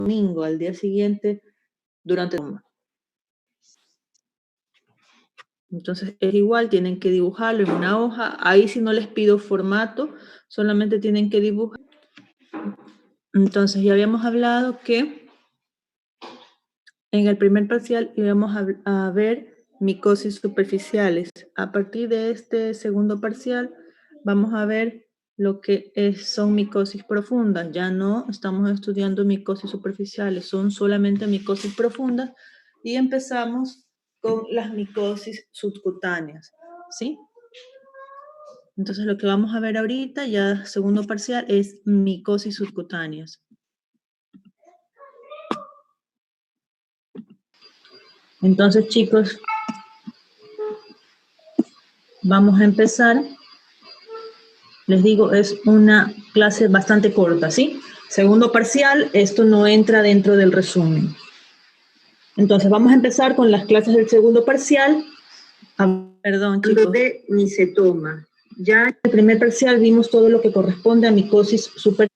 domingo, al día siguiente, durante el día. Entonces es igual, tienen que dibujarlo en una hoja. Ahí sí no les pido formato, solamente tienen que dibujar. Entonces ya habíamos hablado que en el primer parcial íbamos a ver micosis superficiales. A partir de este segundo parcial vamos a ver lo que son micosis profundas. Ya no estamos estudiando micosis superficiales, son solamente micosis profundas y empezamos con las micosis subcutáneas, ¿sí? Entonces lo que vamos a ver ahorita, ya segundo parcial, es micosis subcutáneas. Entonces, chicos, vamos a empezar. Les digo, es una clase bastante corta, ¿sí? Segundo parcial, esto no entra dentro del resumen. Entonces, vamos a empezar con las clases del segundo parcial. Perdón, chicos. De micetoma. Ya en el primer parcial vimos todo lo que corresponde a micosis super.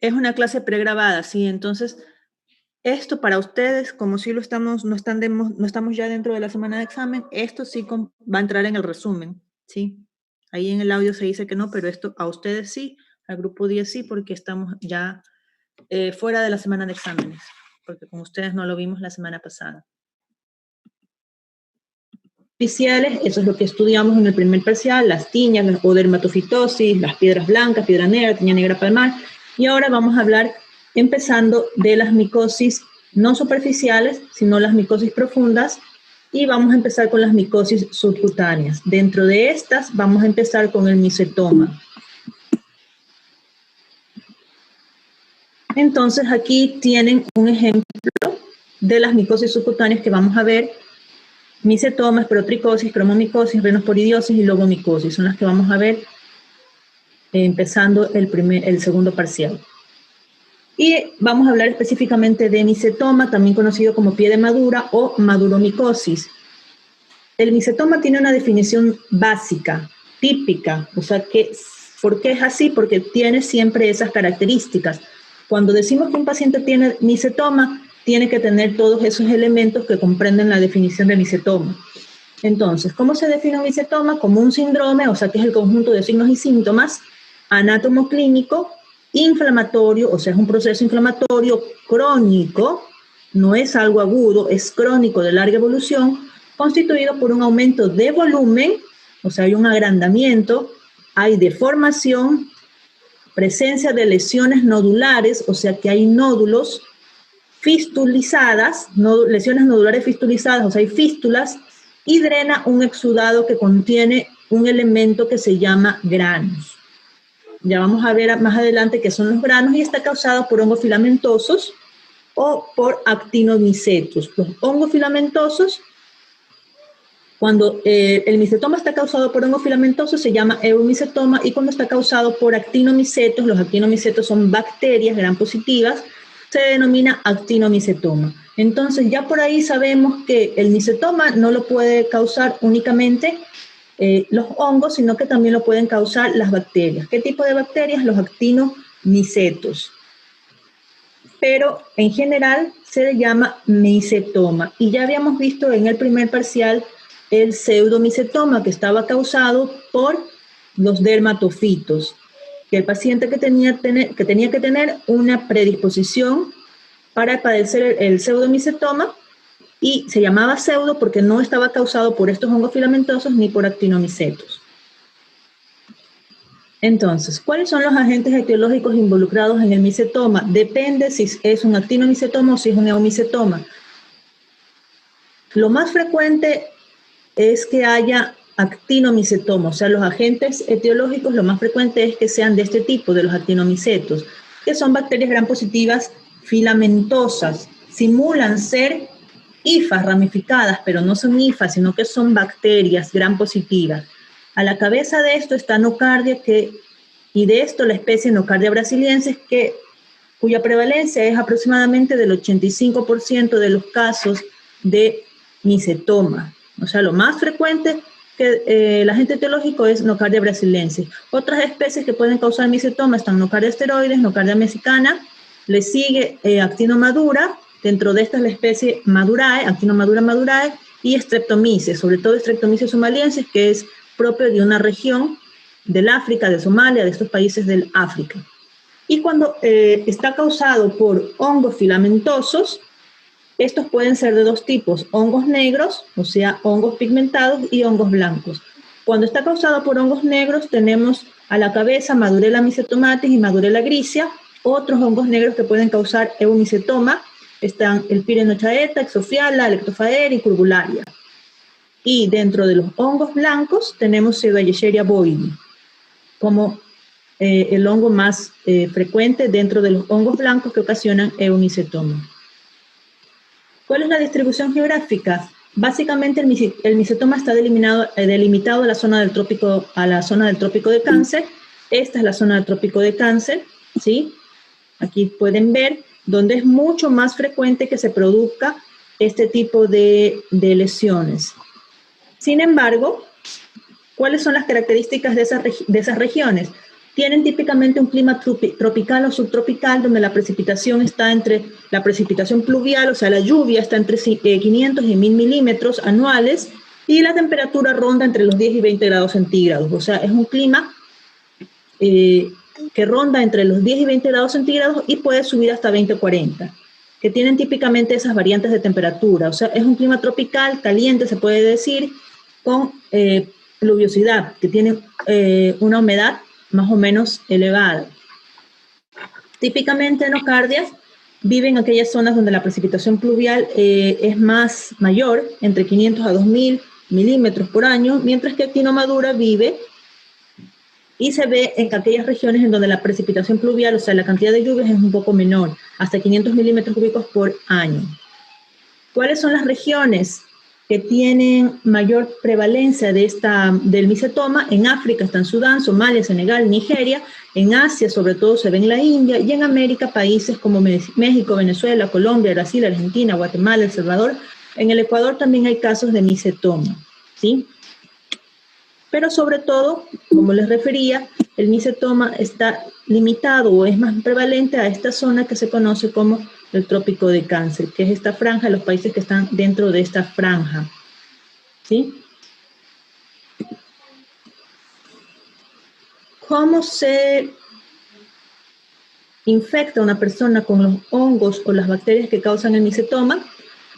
Es una clase pregrabada, ¿sí? Entonces, esto para ustedes, como si lo estamos, no estamos ya dentro de la semana de examen, esto sí va a entrar en el resumen, ¿sí? Ahí en el audio se dice que no, pero esto a ustedes sí, al grupo 10 sí, porque estamos ya fuera de la semana de exámenes, porque con ustedes no lo vimos la semana pasada. Superficiales, eso es lo que estudiamos en el primer parcial, las tiñas, la odermatofitosis, las piedras blancas, piedra negra, tiña negra palmar, y ahora vamos a hablar empezando de las micosis no superficiales, sino las micosis profundas, y vamos a empezar con las micosis subcutáneas. Dentro de estas vamos a empezar con el micetoma. Entonces aquí tienen un ejemplo de las micosis subcutáneas que vamos a ver. Micetoma, esporotricosis, cromomicosis, renosporidiosis y lobomicosis son las que vamos a ver empezando el segundo parcial. Y vamos a hablar específicamente de micetoma, también conocido como pie de madura o maduromicosis. El micetoma tiene una definición básica, típica, o sea, ¿por qué es así? Porque tiene siempre esas características. Cuando decimos que un paciente tiene micetoma, tiene que tener todos esos elementos que comprenden la definición de micetoma. Entonces, ¿cómo se define un micetoma? Como un síndrome, o sea, que es el conjunto de signos y síntomas, anatomoclínico, inflamatorio, o sea, es un proceso inflamatorio crónico, no es algo agudo, es crónico de larga evolución, constituido por un aumento de volumen, o sea, hay un agrandamiento, hay deformación, presencia de lesiones nodulares, o sea, que hay nódulos, fistulizadas, lesiones nodulares fistulizadas, o sea, hay fístulas, y drena un exudado que contiene un elemento que se llama granos. Ya vamos a ver más adelante qué son los granos y está causado por hongos filamentosos o por actinomicetos. Los hongos filamentosos, cuando el micetoma está causado por hongos filamentosos se llama eumicetoma, y cuando está causado por actinomicetos, los actinomicetos son bacterias gram positivas, se denomina actinomicetoma. Entonces ya por ahí sabemos que el micetoma no lo puede causar únicamente los hongos, sino que también lo pueden causar las bacterias. ¿Qué tipo de bacterias? Los actinomicetos. Pero en general se le llama micetoma. Y ya habíamos visto en el primer parcial el pseudomicetoma, que estaba causado por los dermatofitos, que el paciente que tenía que tener una predisposición para padecer el pseudomicetoma, y se llamaba pseudo porque no estaba causado por estos hongos filamentosos ni por actinomicetos. Entonces, ¿cuáles son los agentes etiológicos involucrados en el micetoma? Depende si es un actinomicetoma o si es un eumicetoma. Lo más frecuente es que haya actinomicetoma, o sea, los agentes etiológicos, lo más frecuente es que sean de este tipo, de los actinomicetos, que son bacterias gram positivas filamentosas, simulan ser hifas ramificadas, pero no son hifas, sino que son bacterias gram positivas. A la cabeza de esto está Nocardia, y de esto la especie Nocardia brasiliensis, cuya prevalencia es aproximadamente del 85% de los casos de micetoma. O sea, lo más frecuente que el agente etiológico es Nocardia brasiliensis. Otras especies que pueden causar micetoma están Nocardia esteroides, Nocardia mexicana Le sigue Actinomadura, dentro de esta es la especie Madurae, Actinomadura madurae, y Streptomyces, sobre todo Streptomyces somaliensis, que es propio de una región del África, de Somalia, de estos países del África. Y cuando está causado por hongos filamentosos, estos pueden ser de dos tipos, hongos negros, o sea, hongos pigmentados, y hongos blancos. Cuando está causado por hongos negros, tenemos a la cabeza Madurella mycetomatis y Madurella gricia. Otros hongos negros que pueden causar eumicetoma están el Pirenochaeta, Exophiala, Electrophaera y Curbularia. Y dentro de los hongos blancos tenemos Pseudoescherichia bovidii, como el hongo más frecuente dentro de los hongos blancos que ocasionan eumicetoma. ¿Cuál es la distribución geográfica? Básicamente el micetoma está delimitado a la zona del trópico de Cáncer. Esta es la zona del trópico de Cáncer, ¿sí? Aquí pueden ver donde es mucho más frecuente que se produzca este tipo de lesiones. Sin embargo, ¿cuáles son las características de esas regiones? Tienen típicamente un clima tropical o subtropical, donde la precipitación está entre, la precipitación pluvial, o sea, la lluvia está entre 500 y 1000 milímetros anuales, y la temperatura ronda entre los 10 y 20 grados centígrados. O sea, es un clima que ronda entre los 10 y 20 grados centígrados y puede subir hasta 20 o 40, que tienen típicamente esas variantes de temperatura. O sea, es un clima tropical, caliente, se puede decir, con pluviosidad, que tiene una humedad más o menos elevada. Típicamente enocardias viven en aquellas zonas donde la precipitación pluvial es mayor, entre 500 a 2000 milímetros por año, mientras que Actinomadura vive y se ve en aquellas regiones en donde la precipitación pluvial, o sea, la cantidad de lluvias es un poco menor, hasta 500 milímetros cúbicos por año. ¿Cuáles son las regiones que tienen mayor prevalencia del micetoma? En África está en Sudán, Somalia, Senegal, Nigeria. En Asia, sobre todo, se ve en la India. Y en América, países como México, Venezuela, Colombia, Brasil, Argentina, Guatemala, El Salvador. En el Ecuador también hay casos de micetoma, ¿sí? Pero sobre todo, como les refería, el micetoma está limitado o es más prevalente a esta zona que se conoce como el trópico de Cáncer, que es esta franja, los países que están dentro de esta franja, ¿sí? ¿Cómo se infecta una persona con los hongos o las bacterias que causan el micetoma?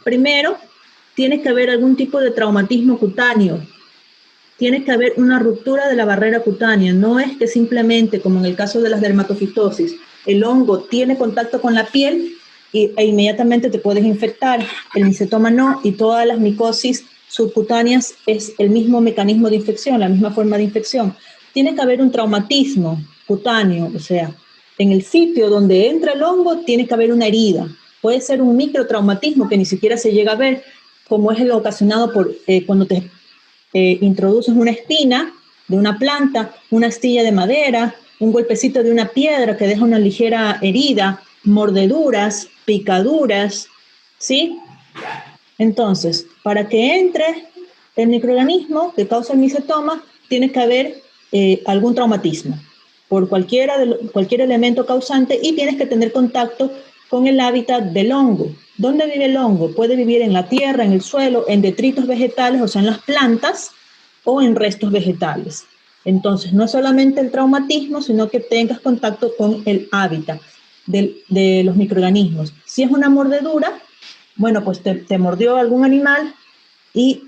Primero, tiene que haber algún tipo de traumatismo cutáneo. Tiene que haber una ruptura de la barrera cutánea. No es que simplemente, como en el caso de las dermatofitosis, el hongo tiene contacto con la piel e inmediatamente te puedes infectar. El micetoma no, y todas las micosis subcutáneas es el mismo mecanismo de infección, la misma forma de infección. Tiene que haber un traumatismo cutáneo, o sea, en el sitio donde entra el hongo tiene que haber una herida. Puede ser un microtraumatismo que ni siquiera se llega a ver, como es el ocasionado por cuando te introduces una espina de una planta, una astilla de madera, un golpecito de una piedra que deja una ligera herida, mordeduras, picaduras, ¿sí? Entonces, para que entre el microorganismo que causa el micetoma, tiene que haber algún traumatismo por cualquier elemento causante, y tienes que tener contacto con el hábitat del hongo. ¿Dónde vive el hongo? Puede vivir en la tierra, en el suelo, en detritos vegetales, o sea, en las plantas, o en restos vegetales. Entonces, no es solamente el traumatismo, sino que tengas contacto con el hábitat de los microorganismos. Si es una mordedura, bueno, pues te mordió algún animal y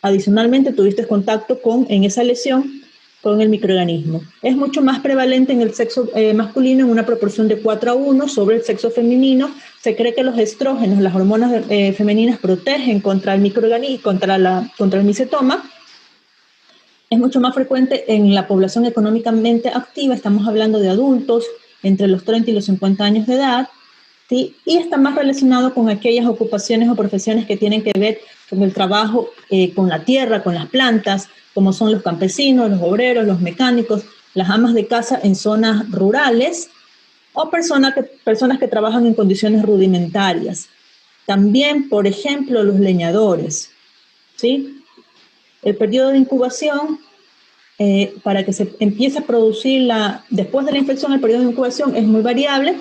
adicionalmente tuviste contacto en esa lesión con el microorganismo. Es mucho más prevalente en el sexo masculino, en una proporción de 4:1 sobre el sexo femenino. Se cree que los estrógenos, las hormonas femeninas, protegen contra el microorganismo, contra el micetoma. Es mucho más frecuente en la población económicamente activa. Estamos hablando de adultos entre los 30 y los 50 años de edad, ¿sí? Y está más relacionado con aquellas ocupaciones o profesiones que tienen que ver con el trabajo con la tierra, con las plantas, como son los campesinos, los obreros, los mecánicos, las amas de casa en zonas rurales, o personas que trabajan en condiciones rudimentarias. También, por ejemplo, los leñadores, ¿sí? El periodo de incubación, para que se empiece a producir después de la infección, el periodo de incubación es muy variable,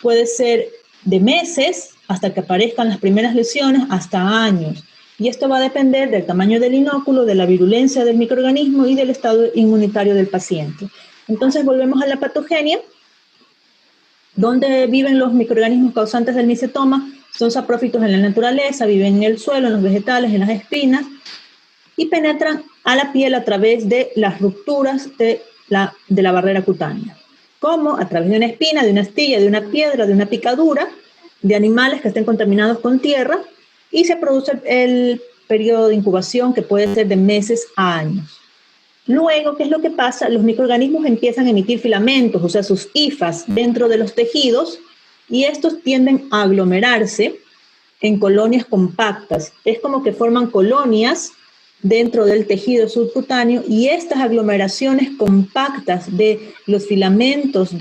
puede ser de meses hasta que aparezcan las primeras lesiones hasta años. Y esto va a depender del tamaño del inóculo, de la virulencia del microorganismo y del estado inmunitario del paciente. Entonces volvemos a la patogenia. ¿Dónde viven los microorganismos causantes del micetoma? Son saprófitos en la naturaleza, viven en el suelo, en los vegetales, en las espinas y penetran a la piel a través de las rupturas de la barrera cutánea. Como a través de una espina, de una astilla, de una piedra, de una picadura, de animales que estén contaminados con tierra, y se produce el periodo de incubación que puede ser de meses a años. Luego, ¿qué es lo que pasa? Los microorganismos empiezan a emitir filamentos, o sea, sus hifas dentro de los tejidos, y estos tienden a aglomerarse en colonias compactas. Es como que forman colonias dentro del tejido subcutáneo, y estas aglomeraciones compactas de los filamentos,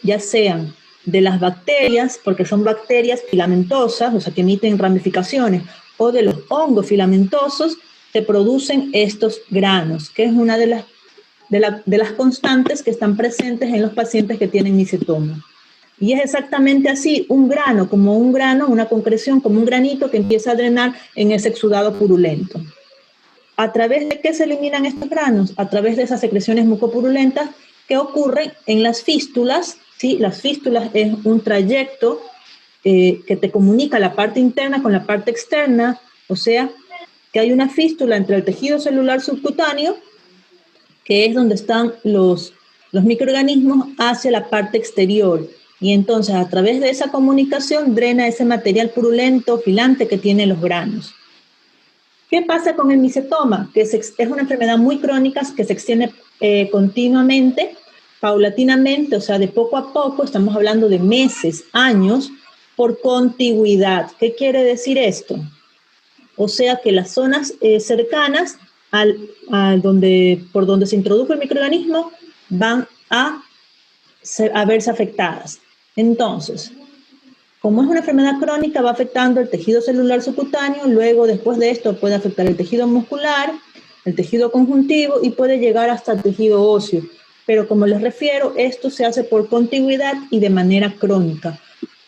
ya sean de las bacterias, porque son bacterias filamentosas, o sea, que emiten ramificaciones, o de los hongos filamentosos, se producen estos granos, que es una de las constantes que están presentes en los pacientes que tienen micetoma. Y es exactamente así, un grano, una concreción, como un granito que empieza a drenar en ese exudado purulento. ¿A través de qué se eliminan estos granos? A través de esas secreciones mucopurulentas que ocurren en las fístulas, ¿sí? Las fístulas es un trayecto que te comunica la parte interna con la parte externa, o sea, que hay una fístula entre el tejido celular subcutáneo, que es donde están los microorganismos, hacia la parte exterior. Y entonces, a través de esa comunicación, drena ese material purulento, filante que tienen los granos. ¿Qué pasa con el micetoma? Que es una enfermedad muy crónica que se extiende continuamente, paulatinamente, o sea, de poco a poco, estamos hablando de meses, años, por contigüidad. ¿Qué quiere decir esto? O sea que las zonas cercanas por donde se introdujo el microorganismo van a verse afectadas. Entonces, como es una enfermedad crónica, va afectando el tejido celular subcutáneo, luego después de esto puede afectar el tejido muscular, el tejido conjuntivo y puede llegar hasta el tejido óseo. Pero como les refiero, esto se hace por contigüidad y de manera crónica.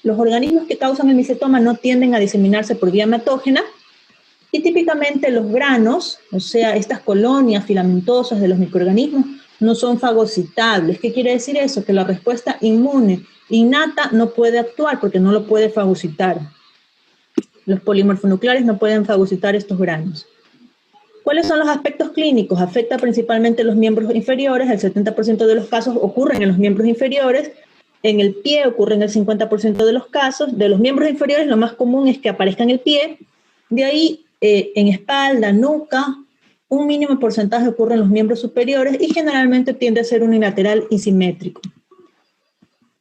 Los organismos que causan el micetoma no tienden a diseminarse por vía hematógena, y típicamente los granos, o sea, estas colonias filamentosas de los microorganismos, no son fagocitables. ¿Qué quiere decir eso? Que la respuesta inmune innata no puede actuar porque no lo puede fagocitar. Los polimorfonucleares no pueden fagocitar estos granos. ¿Cuáles son los aspectos clínicos? Afecta principalmente los miembros inferiores, el 70% de los casos ocurren en los miembros inferiores, en el pie ocurren el 50% de los casos, de los miembros inferiores lo más común es que aparezca en el pie, de ahí en espalda, nuca, un mínimo porcentaje ocurre en los miembros superiores y generalmente tiende a ser unilateral y simétrico.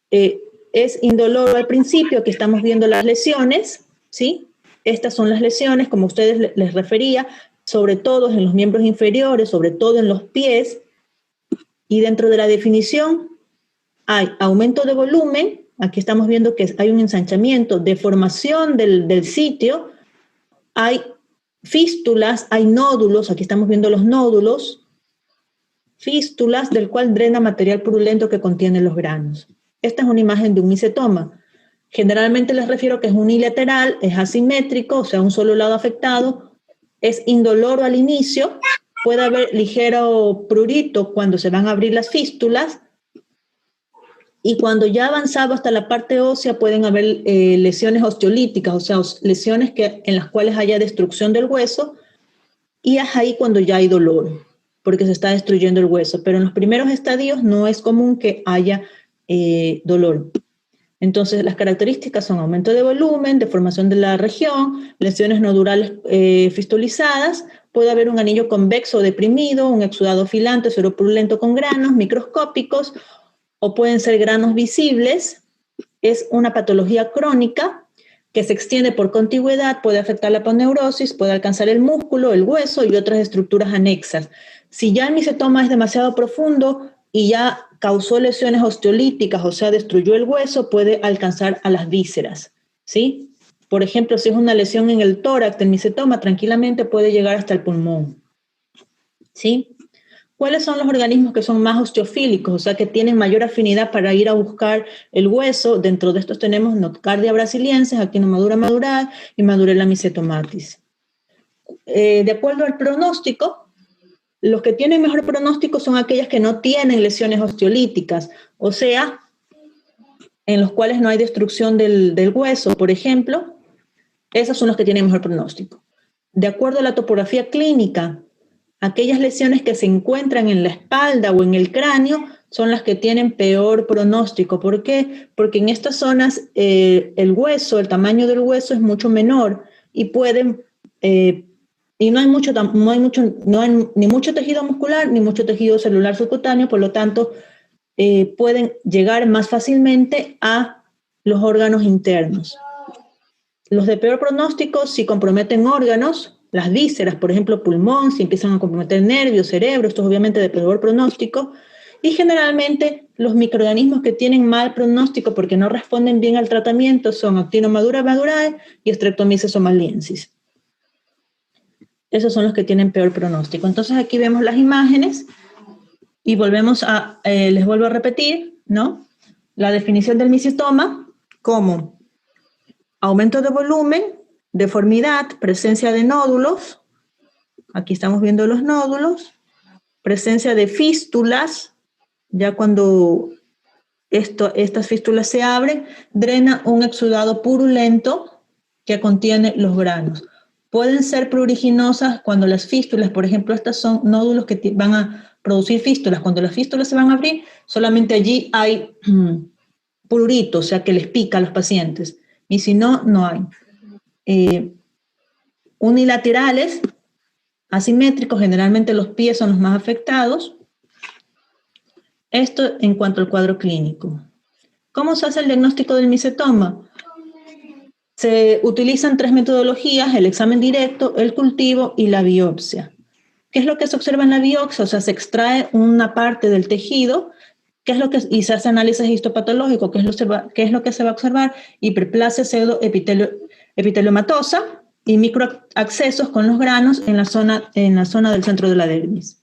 Es indoloro al principio, aquí estamos viendo las lesiones, ¿sí? Estas son las lesiones, como ustedes les refería, sobre todo en los miembros inferiores, sobre todo en los pies, y dentro de la definición hay aumento de volumen, aquí estamos viendo que hay un ensanchamiento, deformación del sitio, hay fístulas, hay nódulos, aquí estamos viendo los nódulos, fístulas del cual drena material purulento que contiene los granos. Esta es una imagen de un micetoma. Generalmente les refiero que es unilateral, es asimétrico, o sea, un solo lado afectado, es indoloro al inicio, puede haber ligero prurito cuando se van a abrir las fístulas, y cuando ya avanzado hasta la parte ósea pueden haber lesiones osteolíticas, o sea, lesiones en las cuales haya destrucción del hueso, y es ahí cuando ya hay dolor, porque se está destruyendo el hueso. Pero en los primeros estadios no es común que haya dolor. Entonces, las características son aumento de volumen, deformación de la región, lesiones nodulares fistulizadas, puede haber un anillo convexo o deprimido, un exudado filante, seropurulento con granos microscópicos, o pueden ser granos visibles. Es una patología crónica que se extiende por contigüidad, puede afectar la aponeurosis, puede alcanzar el músculo, el hueso y otras estructuras anexas. Si ya el micetoma es demasiado profundo y ya causó lesiones osteolíticas, o sea, destruyó el hueso, puede alcanzar a las vísceras, ¿sí? Por ejemplo, si es una lesión en el tórax del micetoma, tranquilamente puede llegar hasta el pulmón, ¿sí? ¿Cuáles son los organismos que son más osteofílicos? O sea, que tienen mayor afinidad para ir a buscar el hueso. Dentro de estos tenemos Nocardia brasiliensis, Actinomadura madurae y Madurella mycetomatis. De acuerdo al pronóstico, los que tienen mejor pronóstico son aquellas que no tienen lesiones osteolíticas, o sea, en los cuales no hay destrucción del hueso, por ejemplo. Esos son los que tienen mejor pronóstico. De acuerdo a la topografía clínica, aquellas lesiones que se encuentran en la espalda o en el cráneo son las que tienen peor pronóstico. ¿Por qué? Porque en estas zonas el hueso, el tamaño del hueso es mucho menor y pueden, y no hay ni mucho tejido muscular ni mucho tejido celular subcutáneo, por lo tanto pueden llegar más fácilmente a los órganos internos. Los de peor pronóstico, si comprometen órganos, las vísceras, por ejemplo, pulmón, si empiezan a comprometer nervios, cerebro, esto es obviamente de peor pronóstico. Y generalmente los microorganismos que tienen mal pronóstico porque no responden bien al tratamiento son Actinomadura madurae y Streptomyces somaliensis. Esos son los que tienen peor pronóstico. Entonces aquí vemos las imágenes y volvemos a, les vuelvo a repetir, ¿no? La definición del micetoma como aumento de volumen, deformidad, presencia de nódulos, aquí estamos viendo los nódulos, presencia de fístulas, ya cuando estas fístulas se abren, drena un exudado purulento que contiene los granos. Pueden ser pruriginosas cuando las fístulas, por ejemplo, estas son nódulos que van a producir fístulas. Cuando las fístulas se van a abrir, solamente allí hay prurito, o sea que les pica a los pacientes. Y si no, no hay. Unilaterales, asimétricos, generalmente los pies son los más afectados. Esto en cuanto al cuadro clínico. ¿Cómo se hace el diagnóstico del micetoma? Se utilizan 3 metodologías: el examen directo, el cultivo y la biopsia. ¿Qué es lo que se observa en la biopsia? O sea, se extrae una parte del tejido, y se hace análisis histopatológico. ¿Qué es lo que se va a observar? Hiperplasia pseudoepiteliomatosa y microaccesos con los granos en la zona del centro de la dermis.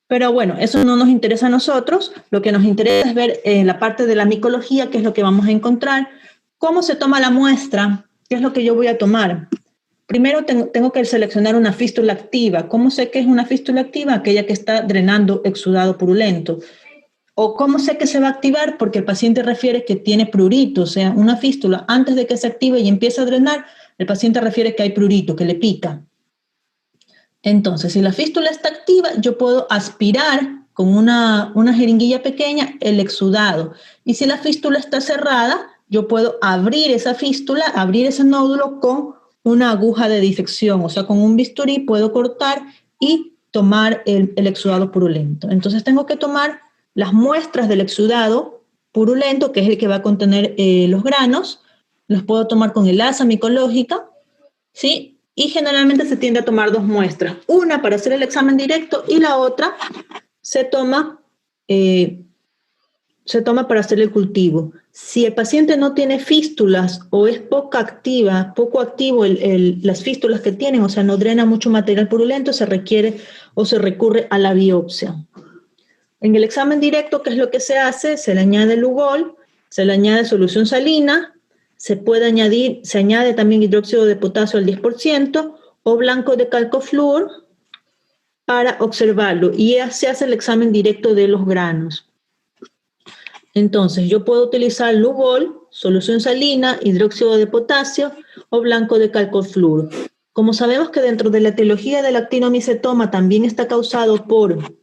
Pero bueno, eso no nos interesa a nosotros. Lo que nos interesa es ver la parte de la micología, qué es lo que vamos a encontrar. ¿Cómo se toma la muestra? ¿Qué es lo que yo voy a tomar? Primero tengo que seleccionar una fístula activa. ¿Cómo sé que es una fístula activa? Aquella que está drenando exudado purulento. ¿O cómo sé que se va a activar? Porque el paciente refiere que tiene prurito, o sea, una fístula antes de que se active y empiece a drenar, el paciente refiere que hay prurito, que le pica. Entonces, si la fístula está activa, yo puedo aspirar con una jeringuilla pequeña el exudado. Y si la fístula está cerrada, yo puedo abrir esa fístula, abrir ese nódulo con una aguja de disección, o sea, con un bisturí puedo cortar y tomar el exudado purulento. Entonces tengo que tomar las muestras del exudado purulento, que es el que va a contener los granos. Los puedo tomar con el asa micológica, ¿sí? Y generalmente se tiende a tomar 2 muestras, una para hacer el examen directo y la otra se toma para hacer el cultivo. Si el paciente no tiene fístulas o es poco activo las fístulas que tienen, o sea, no drena mucho material purulento, se requiere o se recurre a la biopsia. En el examen directo, ¿qué es lo que se hace? Se le añade Lugol, se le añade solución salina, se añade también hidróxido de potasio al 10% o blanco de calcofluor para observarlo, y se hace el examen directo de los granos. Entonces, yo puedo utilizar Lugol, solución salina, hidróxido de potasio o blanco de calcofluor. Como sabemos que dentro de la etiología del actinomicetoma también está causado por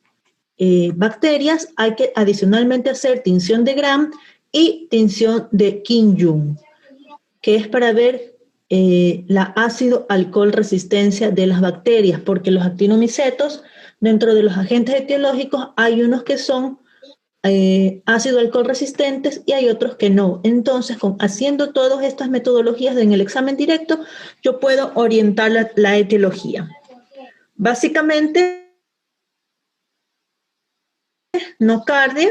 bacterias, hay que adicionalmente hacer tinción de Gram y tinción de Kim-Jung, que es para ver la ácido-alcohol resistencia de las bacterias, porque los actinomicetos, dentro de los agentes etiológicos, hay unos que son ácido-alcohol resistentes y hay otros que no. Entonces, haciendo todas estas metodologías en el examen directo, yo puedo orientar la etiología. Básicamente, nocardia,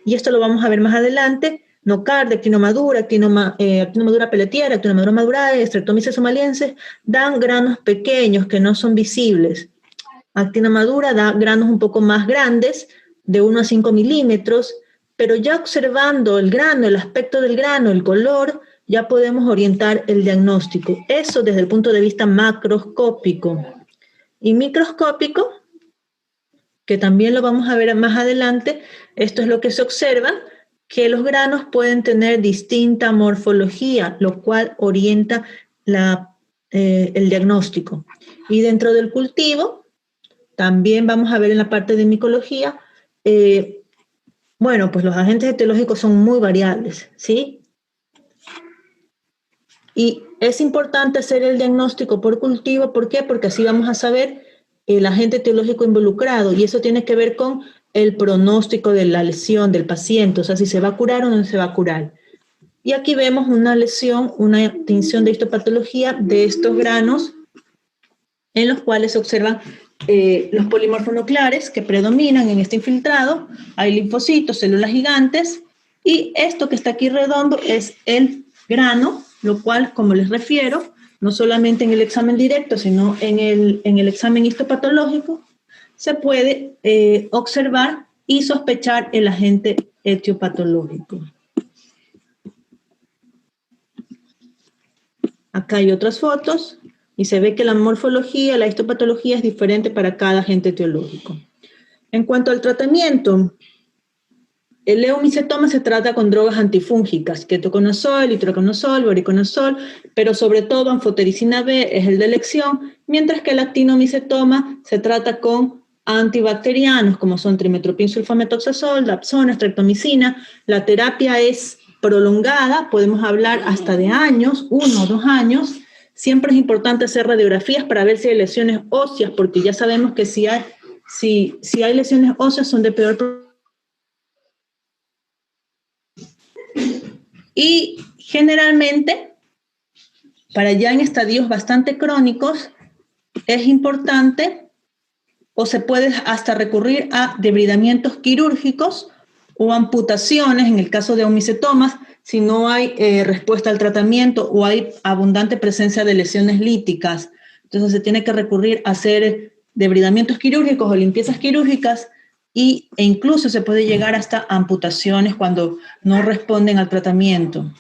y esto lo vamos a ver más adelante, nocardia, actinomadura pelletiera, actinomadura madurae, Streptomyces somaliensis, dan granos pequeños que no son visibles. Actina madura da granos un poco más grandes, de 1 a 5 milímetros, pero ya observando el grano, el aspecto del grano, el color, ya podemos orientar el diagnóstico. Eso desde el punto de vista macroscópico. Y microscópico, que también lo vamos a ver más adelante, esto es lo que se observa, que los granos pueden tener distinta morfología, lo cual orienta el diagnóstico. Y dentro del cultivo, también vamos a ver en la parte de micología, bueno, pues los agentes etiológicos son muy variables, ¿sí? Y es importante hacer el diagnóstico por cultivo, ¿por qué? Porque así vamos a saber el agente etiológico involucrado, y eso tiene que ver con el pronóstico de la lesión del paciente, o sea, si se va a curar o no se va a curar. Y aquí vemos una lesión, una tinción de histopatología de estos granos en los cuales se observan los polimorfonucleares que predominan en este infiltrado. Hay linfocitos, células gigantes, y esto que está aquí redondo es el grano, lo cual, como les refiero, no solamente en el examen directo, sino en el examen histopatológico, se puede observar y sospechar el agente etiopatológico. Acá hay otras fotos y se ve que la morfología, la histopatología es diferente para cada agente etiológico. En cuanto al tratamiento, el leumicetoma se trata con drogas antifúngicas, ketoconazol, itraconazol, voriconazol, pero sobre todo anfotericina B es el de elección, mientras que el actinomicetoma se trata con antibacterianos como son trimetoprim sulfametoxazol, dapsona, streptomicina. La terapia es prolongada, podemos hablar hasta de años, 1 o 2 años. Siempre es importante hacer radiografías para ver si hay lesiones óseas, porque ya sabemos que si hay lesiones óseas son de peor. Y generalmente, para ya en estadios bastante crónicos, es importante o se puede hasta recurrir a debridamientos quirúrgicos o amputaciones en el caso de omicetomas si no hay respuesta al tratamiento o hay abundante presencia de lesiones líticas. Entonces se tiene que recurrir a hacer debridamientos quirúrgicos o limpiezas quirúrgicas e incluso se puede llegar hasta amputaciones cuando no responden al tratamiento.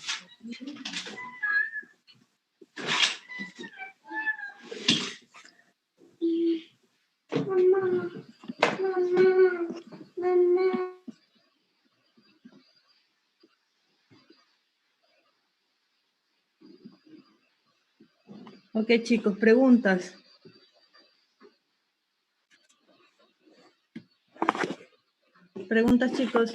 Ok, chicos, preguntas. Preguntas, chicos.